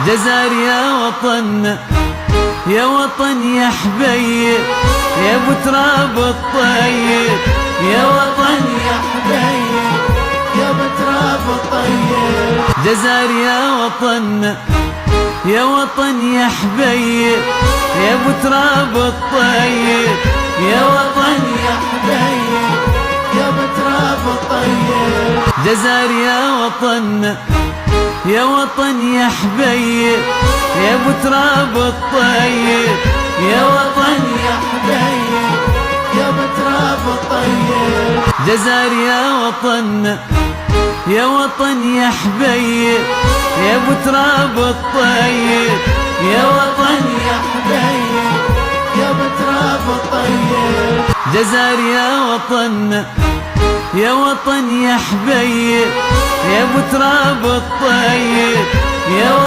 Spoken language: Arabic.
جزائر يا وطننا، يا وطن يا حبيب، يا ابو تراب الطيب، يا وطن يا حبيب، يا ابو تراب الطيب. جزائر يا وطننا، يا وطن يا حبيب، يا ابو تراب الطيب، يا وطن يا حبيب، يا ابو تراب الطيب. جزائر يا وطننا، يا وطن يا حبيب، يا ابو تراب الطيب، يا وطن يا حبيب، يا ابو تراب الطيب. جزائر يا وطننا، يا وطن يا حبيب، يا ابو تراب الطيب، يا وطن يا حبيب، يا ابو تراب الطيب. جزائر يا وطننا، يا وطن يا حبيب، يا ابو تراب الطيب، يا